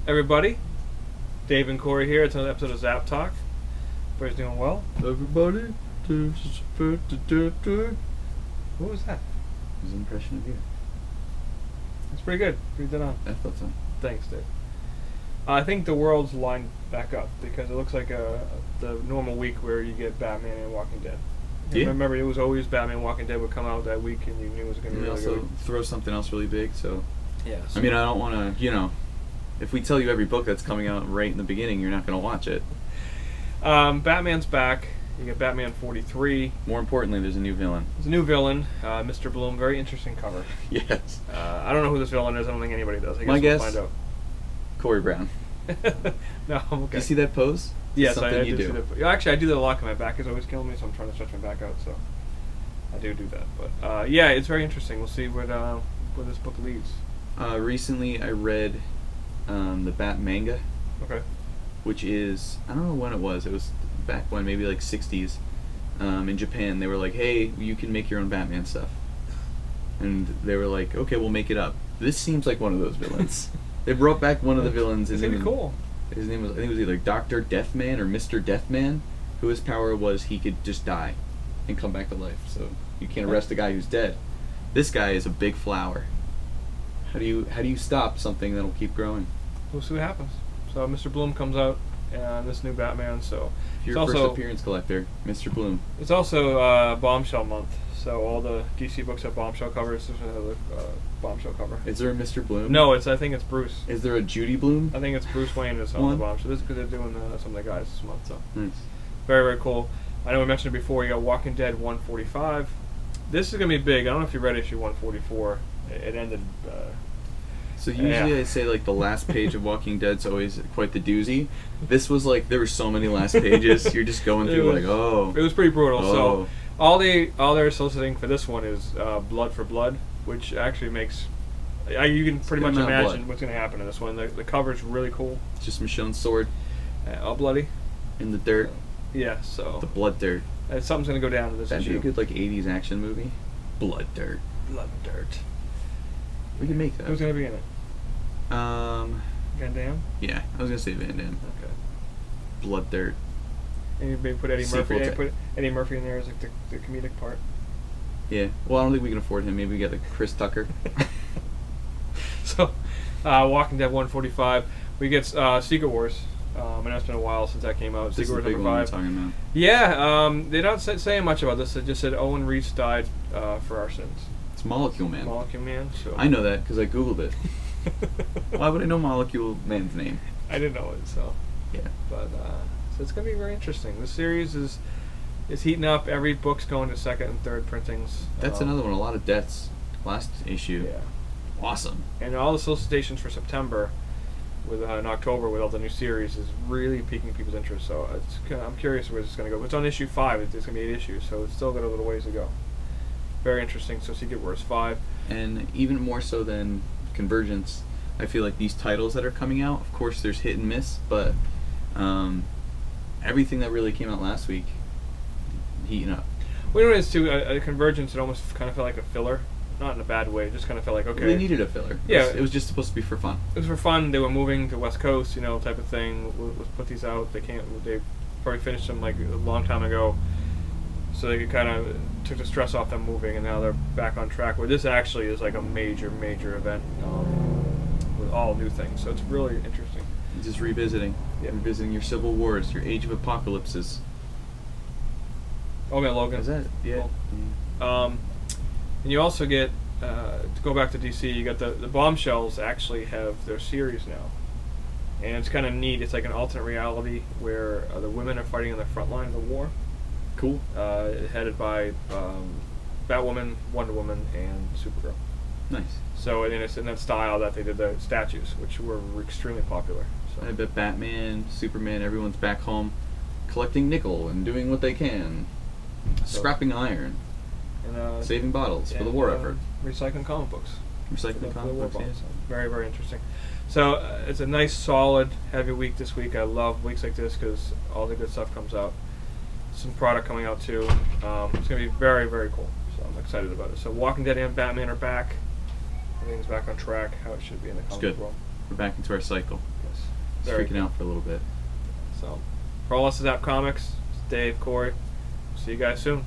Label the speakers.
Speaker 1: everybody. Dave and Corey here. It's another episode of Zapp Talk. Everybody's doing well.
Speaker 2: Everybody.
Speaker 1: What was that?
Speaker 2: It was an impression of you.
Speaker 1: It's pretty good. Pretty dead on.
Speaker 2: I thought so.
Speaker 1: Thanks, Dave. I think the world's lined back up because it looks like the normal week where you get Batman and Walking Dead.
Speaker 2: Yeah.
Speaker 1: Remember, it was always Batman and Walking Dead would come out that week and you knew it was going to be really
Speaker 2: also
Speaker 1: good.
Speaker 2: throw something else really big, so...
Speaker 1: Yeah.
Speaker 2: I mean, I don't want to, if we tell you every book that's coming out right in the beginning, you're not going to watch it.
Speaker 1: Batman's back. You get Batman 43.
Speaker 2: More importantly, there's a new villain.
Speaker 1: There's a new villain, Mr. Bloom. Very interesting cover.
Speaker 2: Yes.
Speaker 1: I don't know who this villain is. I don't think anybody does. I guess
Speaker 2: My
Speaker 1: we'll
Speaker 2: guess,
Speaker 1: find out.
Speaker 2: Corey Brown.
Speaker 1: No, I'm okay.
Speaker 2: Do you see that pose?
Speaker 1: Yes,
Speaker 2: Something
Speaker 1: I
Speaker 2: you
Speaker 1: do. See that. Actually, I do that a lot because my back is always killing me, so I'm trying to stretch my back out. So I do that. But yeah, it's very interesting. We'll see where this book leads.
Speaker 2: Recently, I read the Bat manga.
Speaker 1: Okay.
Speaker 2: Which is, I don't know when it was. It was back when, maybe like 60s. In Japan, they were like, hey, you can make your own Batman stuff. And they were like, okay, we'll make it up. This seems like one of those villains. They brought back one of the villains.
Speaker 1: It's gonna be cool.
Speaker 2: His name was, I think it was either Dr. Deathman or Mr. Deathman, who his power was he could just die and come back to life. So you can't arrest a guy who's dead. This guy is a big flower. How do you stop something that'll keep growing?
Speaker 1: We'll see what happens. So Mr. Bloom comes out and this new Batman. So
Speaker 2: if you're a first appearance collector, Mr. Bloom.
Speaker 1: It's also Bombshell month. So all the DC books have Bombshell covers. There's another Bombshell cover.
Speaker 2: Is there a Mr. Bloom?
Speaker 1: No, I think it's Bruce.
Speaker 2: Is there a Judy Bloom?
Speaker 1: I think it's Bruce Wayne is on the Bombshell. This is because they're doing some of the guys this month. So
Speaker 2: nice.
Speaker 1: Very, very cool. I know we mentioned it before. You got Walking Dead 145. This is gonna be big. I don't know if you read issue 144. It ended.
Speaker 2: So usually I say like the last page of Walking Dead's always quite the doozy. This was like there were so many last pages. You're just going through like
Speaker 1: It was pretty brutal.
Speaker 2: Oh.
Speaker 1: So all they're soliciting for this one is blood for blood, which actually makes you can pretty much imagine what's going to happen in this one. The cover's really cool.
Speaker 2: It's just Michonne's sword.
Speaker 1: All bloody.
Speaker 2: In the dirt.
Speaker 1: Yeah. So
Speaker 2: the blood dirt.
Speaker 1: Something's going to go down in this
Speaker 2: That'd
Speaker 1: issue.
Speaker 2: be a good like 80s action movie. Blood dirt.
Speaker 1: Blood dirt.
Speaker 2: We can make that.
Speaker 1: Who's going to be in it? Van Damme?
Speaker 2: Yeah, I was gonna say Van Damme.
Speaker 1: Okay.
Speaker 2: Blood dirt.
Speaker 1: And you maybe put Eddie Murphy. Put Eddie Murphy in there as like the comedic part.
Speaker 2: Yeah. Well, I don't think we can afford him. Maybe we get like Chris Tucker.
Speaker 1: So, Walking Dead 145. We get Secret Wars. I know it's been a while since that came out.
Speaker 2: This
Speaker 1: Secret
Speaker 2: is
Speaker 1: Wars
Speaker 2: the big
Speaker 1: number 5.
Speaker 2: one we're talking about.
Speaker 1: Yeah. They're not saying much about this. They just said Owen Reese died for our sins.
Speaker 2: It's Molecule Man.
Speaker 1: Molecule Man. So
Speaker 2: I know that because I googled it. Why would I know Molecule Man's name?
Speaker 1: I didn't know it, so
Speaker 2: yeah.
Speaker 1: But so it's gonna be very interesting. This series is heating up. Every book's going to second and third printings.
Speaker 2: That's another one. A lot of deaths. Last issue.
Speaker 1: Yeah.
Speaker 2: Awesome.
Speaker 1: And all the solicitations for September, with in October with all the new series, is really piquing people's interest. So I'm curious where it's gonna go. It's on issue 5. It's gonna be 8 issues, so it's still got a little ways to go. Very interesting. So Secret Wars 5.
Speaker 2: And even more so than Convergence, I feel like these titles that are coming out, of course there's hit and miss, but everything that really came out last week, heating up.
Speaker 1: Well, you know what it is too, a Convergence, it almost kind of felt like a filler, not in a bad way, it just kind of felt like, okay.
Speaker 2: They needed a filler.
Speaker 1: Yeah.
Speaker 2: It was just supposed to be for fun.
Speaker 1: It was for fun, they were moving to West Coast, type of thing, let's put these out, they probably finished them like a long time ago, so they could kind of took the stress off them moving, and now they're back on track. Where this actually is like a major event with all new things. So it's really interesting.
Speaker 2: Just revisiting, revisiting your Civil Wars, your Age of Apocalypses.
Speaker 1: Oh man, Logan.
Speaker 2: Is that
Speaker 1: Cool. And you also get to go back to DC. You got the Bombshells actually have their series now, and it's kind of neat. It's like an alternate reality where the women are fighting on the front line of the war.
Speaker 2: Cool.
Speaker 1: Headed by Batwoman, Wonder Woman, and Supergirl.
Speaker 2: Nice.
Speaker 1: So it's in that style that they did the statues, which were extremely popular. So.
Speaker 2: I bet Batman, Superman, everyone's back home collecting nickel and doing what they can. Scrapping iron.
Speaker 1: And,
Speaker 2: saving bottles for the war effort.
Speaker 1: Recycling comic books.
Speaker 2: Recycling comic books, yeah.
Speaker 1: So very, very interesting. So it's a nice, solid, heavy week this week. I love weeks like this because all the good stuff comes out. Some product coming out too. It's going to be very, very cool. So I'm excited about it. So Walking Dead and Batman are back. Everything's back on track, how it should be in the comic world.
Speaker 2: We're back into our cycle.
Speaker 1: Yes.
Speaker 2: was
Speaker 1: Very
Speaker 2: freaking
Speaker 1: cool.
Speaker 2: out for a little bit.
Speaker 1: So, for all us at Zapp Comics, it's Dave, Corey. See you guys soon.